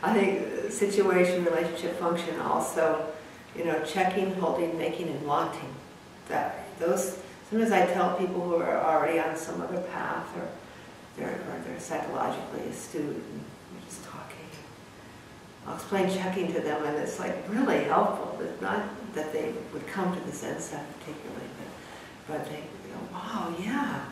I think situation, relationship, function, also, you know, checking, holding, making, and wanting. Those. Sometimes I tell people who are already on some other path, or they're psychologically astute, and we're just talking. I'll explain checking to them, and it's like really helpful. It's not that they would come to the Zen Center particularly, but they go, wow, yeah.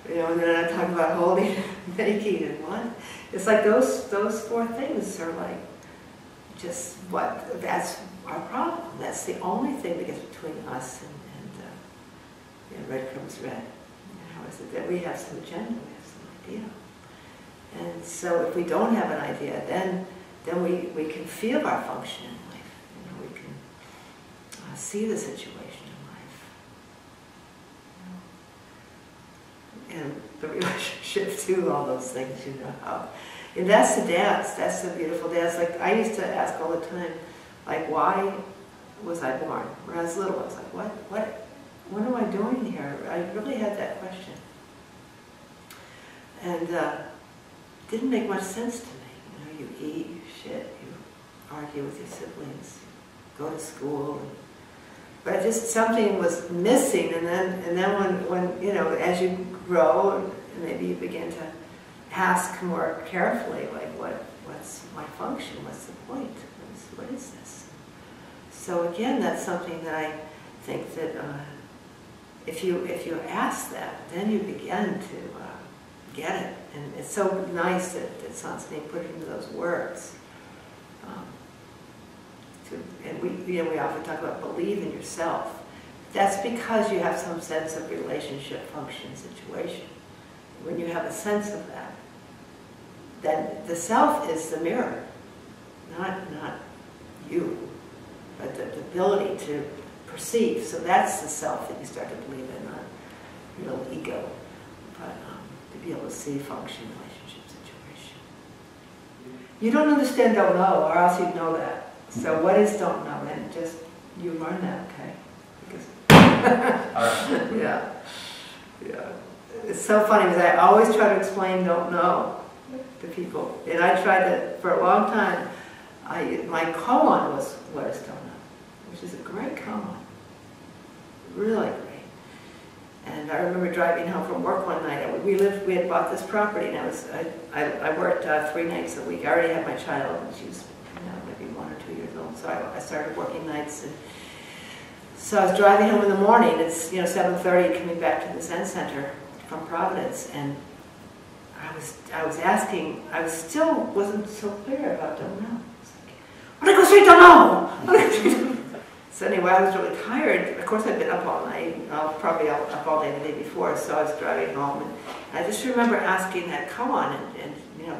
You know, and then I talk about holding, making, and what. It's like those four things are like just what, that's our problem. That's the only thing that gets between us and red comes red. How is it that we have some agenda, we have some idea. And so if we don't have an idea, then we can feel our function in life. You know, we can see the situation in life. And the relationship too, all those things, you know. And that's the dance, that's the beautiful dance. Like I used to ask all the time, like, why was I born? When I was little, I was like, what am I doing here? I really had that question. And didn't make much sense to me. You know, you eat, you shit, you argue with your siblings, go to school. But just something was missing, and then when you know, as you grow, and maybe you begin to ask more carefully, like, what's my function? What's the point? What is this? So again, that's something that I think that if you ask that, then you begin to get it, and it's so nice that Sansanin put it into those words. And we often talk about believe in yourself. That's because you have some sense of relationship, function, situation. When you have a sense of that, then the self is the mirror, not you, but the ability to perceive. So that's the self that you start to believe in, not real ego, but to be able to see function, relationship, situation. You don't understand don't know, or else you'd know that. So what is don't know? And just you learn that, okay? Because yeah. It's so funny because I always try to explain don't know to people, and I tried to for a long time. My koan was what is don't know, which is a great koan, really great. And I remember driving home from work one night. We had bought this property, and I worked 3 nights a week. I already had my child, and she was maybe 1 or 2 years old. So I started working nights, and so I was driving home in the morning. It's 7:30, coming back to the Zen Center from Providence, and I was asking. I still wasn't so clear about don't know. I go straight don't know. So anyway, I was really tired. Of course, I'd been up all night, probably up all day the day before, so I was driving home. And I just remember asking that koan, and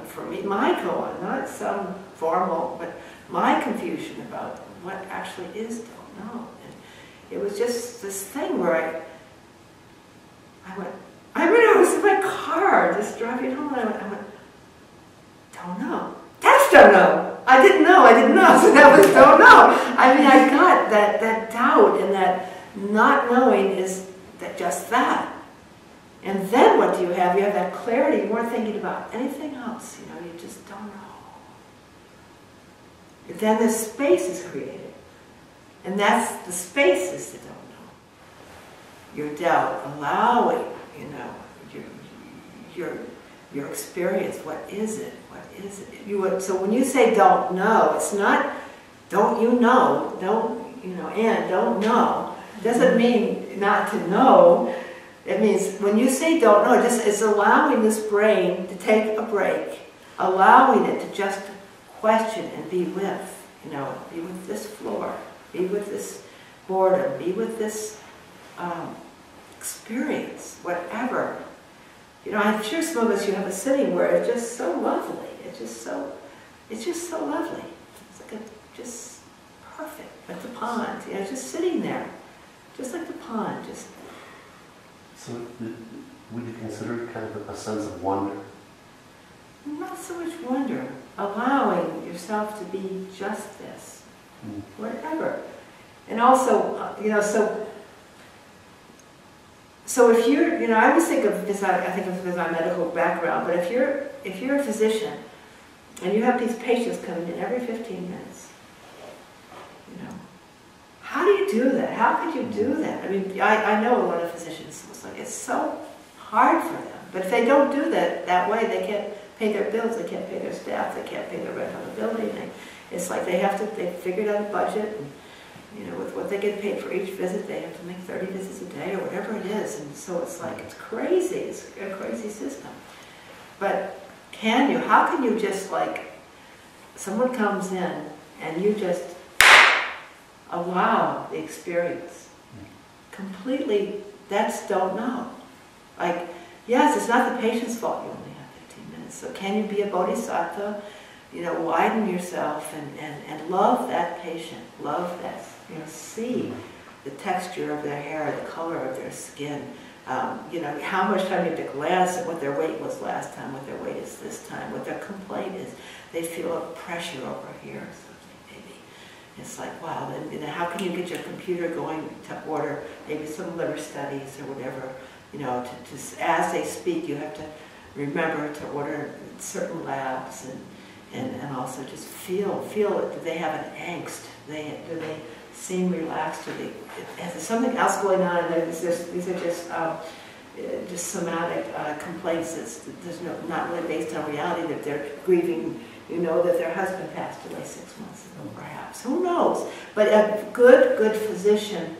for me, my koan, not some formal, but my confusion about what actually is don't know. And it was just this thing where I was in my car, just driving home, and I went, don't know. That's don't know. I didn't know, so that was don't know. I mean, I got that doubt, and that not knowing is just that. And then what do you have? You have that clarity. You weren't thinking about anything else, you just don't know. But then the space is created. And that's the space is the don't know. Your doubt, allowing, your experience. What is it? What is it? So when you say don't know, it's not don't you know, and don't know. It doesn't mean not to know. It means when you say don't know, it's allowing this brain to take a break, allowing it to just question and be with, be with this floor, be with this boredom, be with this experience, whatever. I'm sure some of us, you have a sitting where it's just so lovely. It's just so lovely. It's like just perfect, like the pond. Just sitting there, just like the pond. So, would you consider it kind of a sense of wonder? Not so much wonder. Allowing yourself to be just this, whatever. And also, So if you're, I always think of this. I think of this as my medical background. But if you're a physician, And you have these patients coming in every 15 minutes. You know, how do you do that? How could you do that? I mean, I know a lot of physicians. It's so hard for them. But if they don't do that way, they can't pay their bills, they can't pay their staff, they can't pay their rent on the building. It's like they figured out a budget, and you know, with what they get paid for each visit, they have to make 30 visits a day or whatever it is. And so it's like, it's crazy. It's a crazy system. But how can you just like, someone comes in and you just allow the experience? Completely, don't know. Like, yes, it's not the patient's fault you only have 15 minutes. So can you be a bodhisattva? You know, widen yourself and love that patient. Love that, you know, see the texture of their hair, the color of their skin. You know, how much time you have to glance at what their weight was last time, what their weight is this time, what their complaint is. They feel a pressure over here or something, maybe. It's like, wow, then, you know, how can you get your computer going to order maybe some liver studies or whatever, you know, as they speak, you have to remember to order certain labs and also just feel it. Do they have an angst? Do they seem relaxed? Is there something else going on? These are just somatic complaints. There's not really based on reality, that they're grieving, you know, that their husband passed away 6 months ago, perhaps. Who knows? But a good physician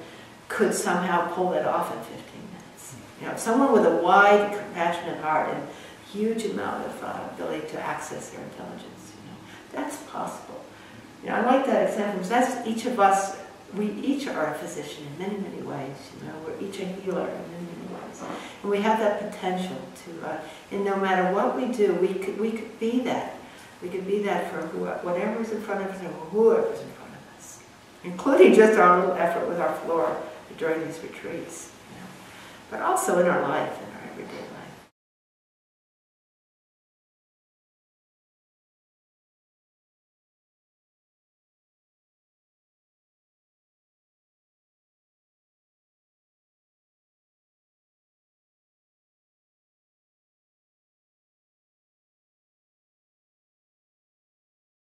could somehow pull that off in 15 minutes. You know, someone with a wide, compassionate heart and huge amount of ability to access their intelligence. You know, that's possible. You know, I like that example because that's each of us. We each are a physician in many, many ways. You know, we're each a healer in many, many ways, and we have that potential to. And no matter what we do, we could be that. We could be that for whatever's in front of us or whoever's in front of us, including just our little effort with our floor during these retreats. You know, but also in our life, in our everyday life.